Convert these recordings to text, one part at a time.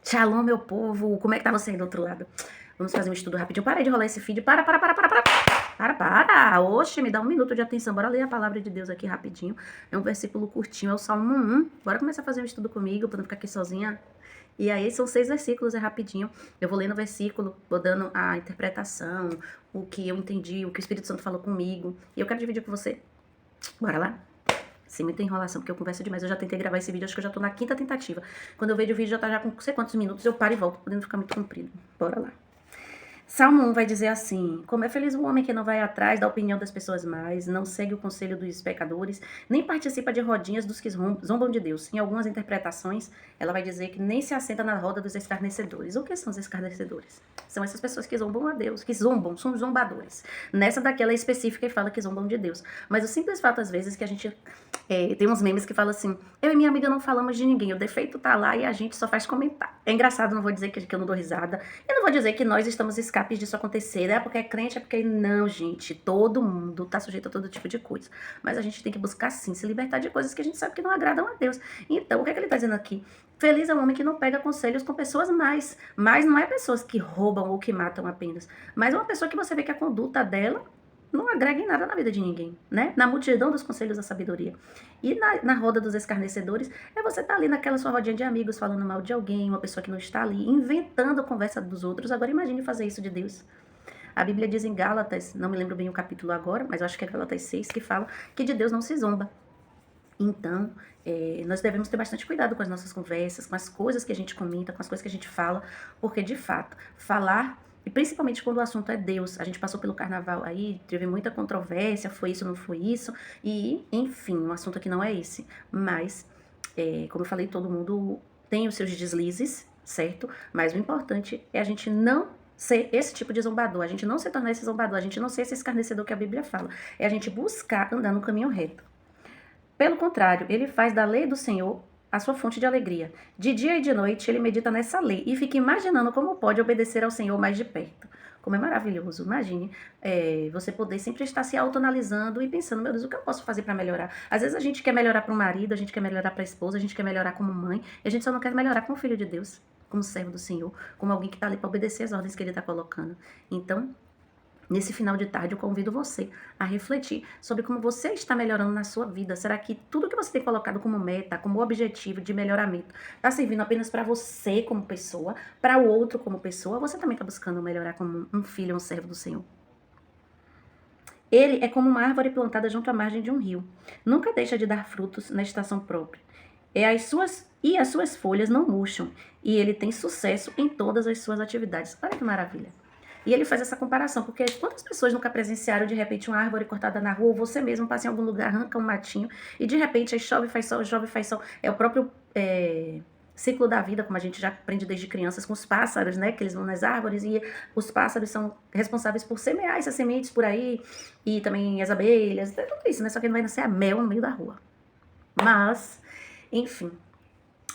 Shalom, meu povo. Como é que tá você aí do outro lado? Vamos fazer um estudo rapidinho. Para de rolar esse feed. Para. Oxe, me dá um minuto de atenção. Bora ler a palavra de Deus aqui rapidinho. É um versículo curtinho, é o Salmo 1. Bora começar a fazer um estudo comigo, pra não ficar aqui sozinha. E aí são 6 versículos, é rapidinho. Eu vou lendo o versículo, vou dando a interpretação, o que eu entendi, o que o Espírito Santo falou comigo. E eu quero dividir com você. Bora lá? Sem muita enrolação, porque eu converso demais. Eu já tentei gravar esse vídeo, acho que eu já tô na 5ª tentativa. Quando eu vejo o vídeo, já tá já com não sei quantos minutos, eu paro e volto, podendo ficar muito comprido. Bora lá. Salmo 1 vai dizer assim: como é feliz o homem que não vai atrás da opinião das pessoas mais, não segue o conselho dos pecadores, nem participa de rodinhas dos que zombam de Deus. Em algumas interpretações, ela vai dizer que nem se assenta na roda dos escarnecedores. O que são os escarnecedores? São essas pessoas que zombam a Deus, que zombam, são zombadores. Nessa daqui ela é específica e fala que zombam de Deus. Mas o simples fato, às vezes, que a gente tem uns memes que falam assim: eu e minha amiga não falamos de ninguém, o defeito tá lá e a gente só faz comentar. É engraçado, não vou dizer que eu não dou risada, eu não vou dizer que nós estamos escapes disso acontecer, é porque é crente, é porque não, gente, todo mundo tá sujeito a todo tipo de coisa. Mas a gente tem que buscar, sim, se libertar de coisas que a gente sabe que não agradam a Deus. Então, o que é que ele tá dizendo aqui? Feliz é o homem que não pega conselhos com pessoas mais. Mas não é pessoas que roubam ou que matam apenas, mas é uma pessoa que você vê que a conduta dela não agrega em nada na vida de ninguém, né? Na multidão dos conselhos da sabedoria. E na roda dos escarnecedores, é você estar ali naquela sua rodinha de amigos, falando mal de alguém, uma pessoa que não está ali, inventando a conversa dos outros. Agora imagine fazer isso de Deus. A Bíblia diz em Gálatas, não me lembro bem o capítulo agora, mas eu acho que é Gálatas 6, que fala que de Deus não se zomba. Então, nós devemos ter bastante cuidado com as nossas conversas, com as coisas que a gente comenta, com as coisas que a gente fala, porque, de fato, falar, e principalmente quando o assunto é Deus, a gente passou pelo carnaval aí, teve muita controvérsia, foi isso, não foi isso, e, enfim, o assunto aqui não é esse. Mas, como eu falei, todo mundo tem os seus deslizes, certo? Mas o importante é a gente não ser esse tipo de zombador, a gente não se tornar esse zombador, a gente não ser esse escarnecedor que a Bíblia fala, é a gente buscar andar no caminho reto. Pelo contrário, ele faz da lei do Senhor a sua fonte de alegria. De dia e de noite ele medita nessa lei e fica imaginando como pode obedecer ao Senhor mais de perto. Como é maravilhoso. Imagine você poder sempre estar se autoanalisando e pensando, meu Deus, o que eu posso fazer para melhorar? Às vezes a gente quer melhorar para o marido, a gente quer melhorar para a esposa, a gente quer melhorar como mãe, e a gente só não quer melhorar como filho de Deus, como servo do Senhor, como alguém que está ali para obedecer as ordens que ele está colocando. Então, nesse final de tarde, eu convido você a refletir sobre como você está melhorando na sua vida. Será que tudo que você tem colocado como meta, como objetivo de melhoramento, está servindo apenas para você como pessoa, para o outro como pessoa? Ou você também está buscando melhorar como um filho, um servo do Senhor? Ele é como uma árvore plantada junto à margem de um rio. Nunca deixa de dar frutos na estação própria. As suas folhas não murcham. E ele tem sucesso em todas as suas atividades. Olha que maravilha. E ele faz essa comparação, porque quantas pessoas nunca presenciaram de repente uma árvore cortada na rua, ou você mesmo passa em algum lugar, arranca um matinho, e de repente aí chove, faz sol, chove, faz sol. É o próprio ciclo da vida, como a gente já aprende desde crianças com os pássaros, né? Que eles vão nas árvores e os pássaros são responsáveis por semear essas sementes por aí, e também as abelhas, tudo isso, né? Só que não vai nascer a mel no meio da rua. Mas, enfim.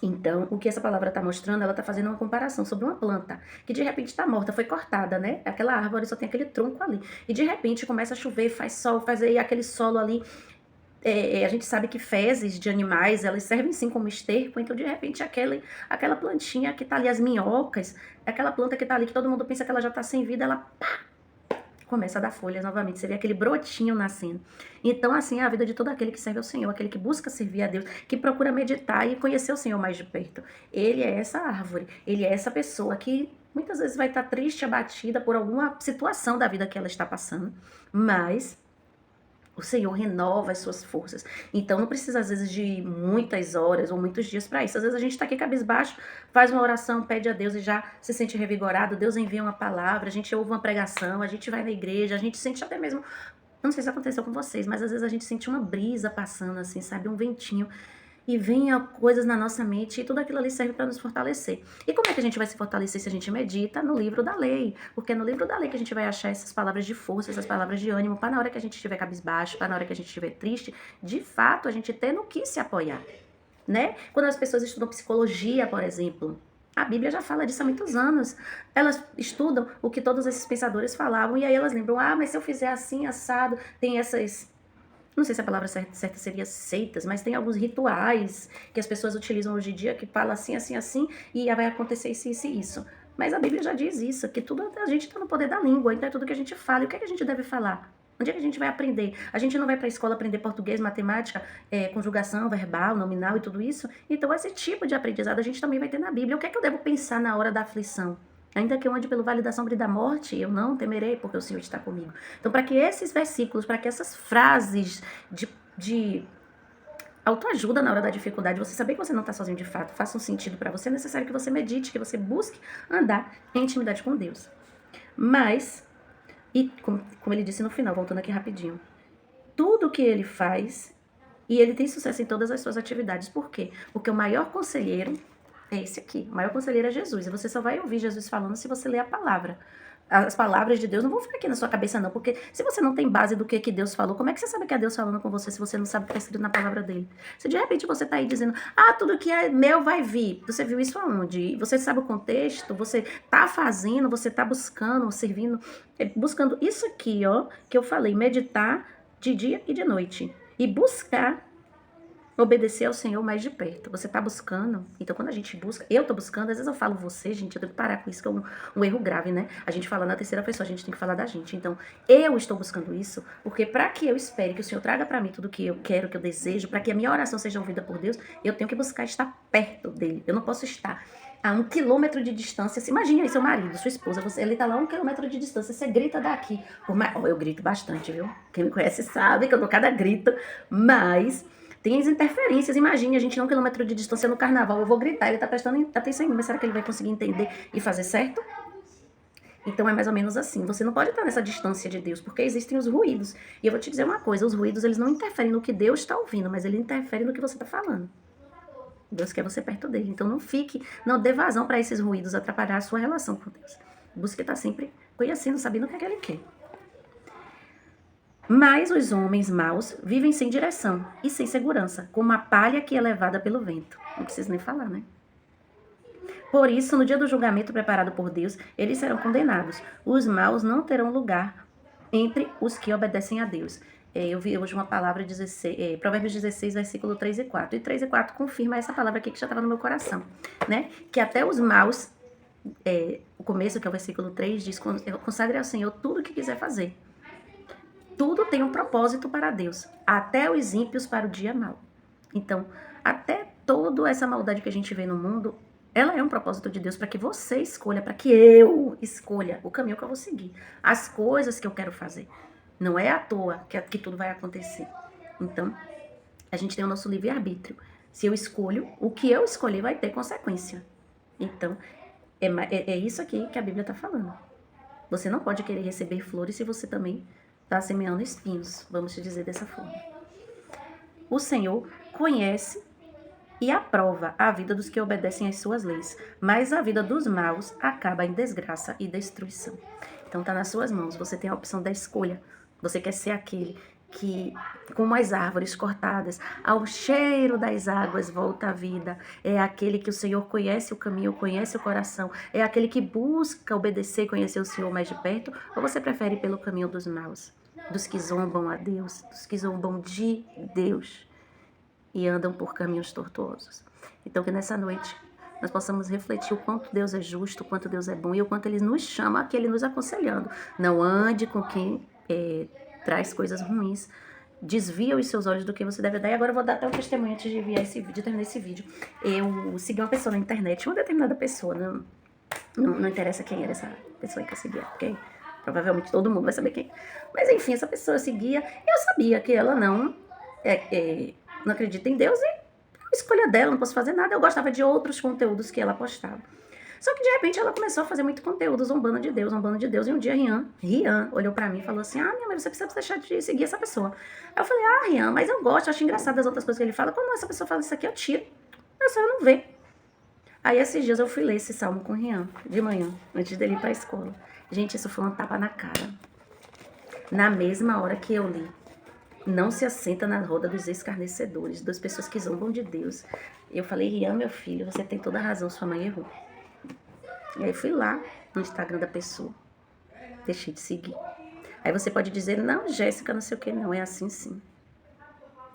Então, o que essa palavra está mostrando, ela está fazendo uma comparação sobre uma planta que de repente está morta, foi cortada, né? Aquela árvore só tem aquele tronco ali. E de repente começa a chover, faz sol, faz aí aquele solo ali. A gente sabe que fezes de animais, elas servem sim como esterco, então de repente aquela plantinha que está ali, as minhocas, aquela planta que está ali, que todo mundo pensa que ela já está sem vida, ela começa a dar folhas novamente, você vê aquele brotinho nascendo. Então, assim, é a vida de todo aquele que serve ao Senhor, aquele que busca servir a Deus, que procura meditar e conhecer o Senhor mais de perto. Ele é essa árvore, ele é essa pessoa que muitas vezes vai estar triste, abatida por alguma situação da vida que ela está passando, mas o Senhor renova as suas forças. Então não precisa às vezes de muitas horas ou muitos dias para isso. Às vezes a gente está aqui cabisbaixo, faz uma oração, pede a Deus e já se sente revigorado. Deus envia uma palavra, a gente ouve uma pregação, a gente vai na igreja, a gente sente até mesmo, não sei se aconteceu com vocês, mas às vezes a gente sente uma brisa passando assim, sabe, um ventinho. E venha coisas na nossa mente e tudo aquilo ali serve para nos fortalecer. E como é que a gente vai se fortalecer se a gente medita no livro da lei? Porque é no livro da lei que a gente vai achar essas palavras de força, essas palavras de ânimo, para na hora que a gente estiver cabisbaixo, para na hora que a gente estiver triste, de fato a gente ter no que se apoiar, né? Quando as pessoas estudam psicologia, por exemplo, a Bíblia já fala disso há muitos anos. Elas estudam o que todos esses pensadores falavam e aí elas lembram, mas se eu fizer assim, assado, tem não sei se a palavra certa seria seitas, mas tem alguns rituais que as pessoas utilizam hoje em dia que fala assim, assim, assim, e vai acontecer isso, isso e isso. Mas a Bíblia já diz isso, que tudo a gente está no poder da língua, então é tudo que a gente fala. E o que é que a gente deve falar? Onde é que a gente vai aprender? A gente não vai para a escola aprender português, matemática, conjugação, verbal, nominal e tudo isso? Então esse tipo de aprendizado a gente também vai ter na Bíblia. O que é que eu devo pensar na hora da aflição? Ainda que eu ande pelo vale da sombra e da morte, eu não temerei, porque o Senhor está comigo. Então, para que esses versículos, para que essas frases de autoajuda na hora da dificuldade, você saber que você não está sozinho de fato, faça um sentido para você, é necessário que você medite, que você busque andar em intimidade com Deus. Mas, e como ele disse no final, voltando aqui rapidinho, tudo que ele faz, e ele tem sucesso em todas as suas atividades. Por quê? Porque o maior conselheiro é esse aqui. O maior conselheiro é Jesus. E você só vai ouvir Jesus falando se você ler a palavra. As palavras de Deus não vão ficar aqui na sua cabeça, não. Porque se você não tem base do que Deus falou, como é que você sabe que é Deus falando com você se você não sabe o que está escrito na palavra dele? Se de repente você está aí dizendo, tudo que é meu vai vir. Você viu isso aonde? Você sabe o contexto? Você está fazendo, você está buscando, servindo, buscando isso aqui, ó, que eu falei, meditar de dia e de noite. E buscar obedecer ao Senhor mais de perto. Você tá buscando. Então, quando a gente busca, eu tô buscando, às vezes eu falo você, gente, eu tenho que parar com isso, que é um erro grave, né? A gente fala na terceira pessoa, a gente tem que falar da gente. Então, eu estou buscando isso, porque para que eu espere que o Senhor traga para mim tudo que eu quero, que eu desejo, para que a minha oração seja ouvida por Deus, eu tenho que buscar estar perto dele. Eu não posso estar a 1 quilômetro de distância. Se imagine aí seu marido, sua esposa, ele tá lá a 1 quilômetro de distância, você grita daqui. Eu grito bastante, viu? Quem me conhece sabe que eu dou cada grito, mas tem as interferências. Imagine a gente a 1 quilômetro de distância no carnaval. Eu vou gritar, ele tá prestando atenção em mim, mas será que ele vai conseguir entender e fazer certo? Então é mais ou menos assim. Você não pode estar nessa distância de Deus, porque existem os ruídos. E eu vou te dizer uma coisa, os ruídos eles não interferem no que Deus está ouvindo, mas ele interfere no que você está falando. Deus quer você perto dele. Então não dê vazão para esses ruídos atrapalhar a sua relação com Deus. Busque estar sempre conhecendo, sabendo o que é que ele quer. Mas os homens maus vivem sem direção e sem segurança, como a palha que é levada pelo vento. Não preciso nem falar, né? Por isso, no dia do julgamento preparado por Deus, eles serão condenados. Os maus não terão lugar entre os que obedecem a Deus. Eu vi hoje uma palavra, Provérbios 16, versículo 3 e 4. E 3 e 4 confirma essa palavra aqui que já estava no meu coração, né? Que até os maus, o começo, que é o versículo 3, diz, consagre ao Senhor tudo o que quiser fazer. Tudo tem um propósito para Deus, até os ímpios para o dia mau. Então, até toda essa maldade que a gente vê no mundo, ela é um propósito de Deus para que você escolha, para que eu escolha o caminho que eu vou seguir, as coisas que eu quero fazer. Não é à toa que tudo vai acontecer. Então, a gente tem o nosso livre-arbítrio. Se eu escolho, o que eu escolher vai ter consequência. Então, é isso aqui que a Bíblia está falando. Você não pode querer receber flores se você também está semeando espinhos, vamos te dizer dessa forma. O Senhor conhece e aprova a vida dos que obedecem às suas leis, mas a vida dos maus acaba em desgraça e destruição. Então está nas suas mãos, você tem a opção da escolha. Você quer ser aquele que, como as árvores cortadas, ao cheiro das águas volta a vida. É aquele que o Senhor conhece o caminho, conhece o coração. É aquele que busca obedecer e conhecer o Senhor mais de perto. Ou você prefere ir pelo caminho dos maus? Dos que zombam a Deus, dos que zombam de Deus e andam por caminhos tortuosos. Então que nessa noite nós possamos refletir o quanto Deus é justo, o quanto Deus é bom e o quanto Ele nos chama, aqui Ele nos aconselhando. Não ande com quem traz coisas ruins, desvia os seus olhos do que você deve dar. E agora eu vou dar até um testemunho antes de enviar de terminar esse vídeo. Eu segui uma pessoa na internet, uma determinada pessoa, não interessa quem era essa pessoa que eu seguia, ok? Provavelmente todo mundo vai saber quem. Mas enfim, essa pessoa eu seguia, eu sabia que ela não acredita em Deus e a escolha dela, não posso fazer nada. Eu gostava de outros conteúdos que ela postava. Só que de repente ela começou a fazer muito conteúdo zombando de Deus. E um dia Rian olhou pra mim e falou assim, minha mãe, você precisa deixar de seguir essa pessoa. Aí eu falei, Rian, mas eu gosto, acho engraçado as outras coisas que ele fala. Quando essa pessoa fala isso aqui, eu tiro. A pessoa não vê. Aí esses dias eu fui ler esse salmo com o Rian, de manhã, antes dele ir pra escola. Gente, isso foi um tapa na cara. Na mesma hora que eu li, não se assenta na roda dos escarnecedores, das pessoas que zombam de Deus. Eu falei, Rian, meu filho, você tem toda a razão, sua mãe errou. E aí fui lá no Instagram da pessoa. Deixei de seguir. Aí você pode dizer, não, Jéssica, não sei o que, não, é assim sim.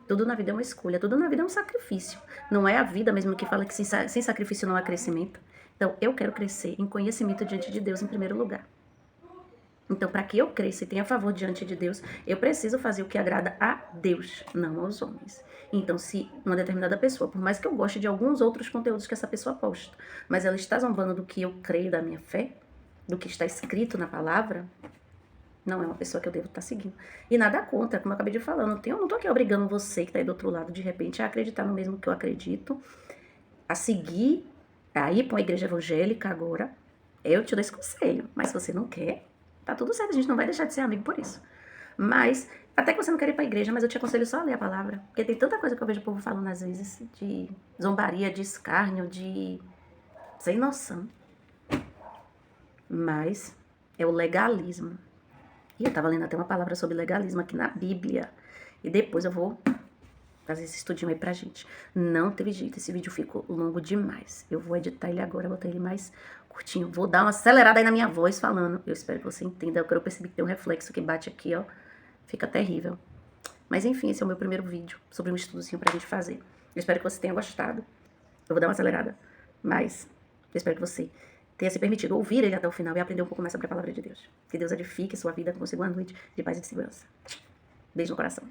Tudo na vida é uma escolha, tudo na vida é um sacrifício. Não é a vida mesmo que fala que sem sacrifício não há crescimento. Então, eu quero crescer em conhecimento diante de Deus em primeiro lugar. Então, para que eu cresça e tenha favor diante de Deus, eu preciso fazer o que agrada a Deus, não aos homens. Então, se uma determinada pessoa, por mais que eu goste de alguns outros conteúdos que essa pessoa posta, mas ela está zombando do que eu creio, da minha fé, do que está escrito na palavra, não é uma pessoa que eu devo estar seguindo. E nada contra, como eu acabei de falar, eu não tô aqui obrigando você que está aí do outro lado, de repente, a acreditar no mesmo que eu acredito, a seguir, a ir para uma igreja evangélica agora. Eu te dou esse conselho, mas se você não quer, tá tudo certo, a gente não vai deixar de ser amigo por isso. Mas, até que você não quer ir pra igreja, mas eu te aconselho só a ler a palavra. Porque tem tanta coisa que eu vejo o povo falando às vezes, de zombaria, de escárnio, de... sem noção. Mas é o legalismo. E eu tava lendo até uma palavra sobre legalismo aqui na Bíblia. E depois eu vou fazer esse estudinho aí pra gente. Não teve jeito, esse vídeo ficou longo demais. Eu vou editar ele agora, botar ele mais curtinho. Vou dar uma acelerada aí na minha voz falando. Eu espero que você entenda. Eu percebi que tem um reflexo que bate aqui, ó. Fica terrível. Mas enfim, esse é o meu primeiro vídeo sobre um estudozinho pra gente fazer. Eu espero que você tenha gostado. Eu vou dar uma acelerada. Mas eu espero que você tenha se permitido ouvir ele até o final e aprender um pouco mais sobre a palavra de Deus. Que Deus edifique sua vida com você. Boa noite de paz e de segurança. Beijo no coração.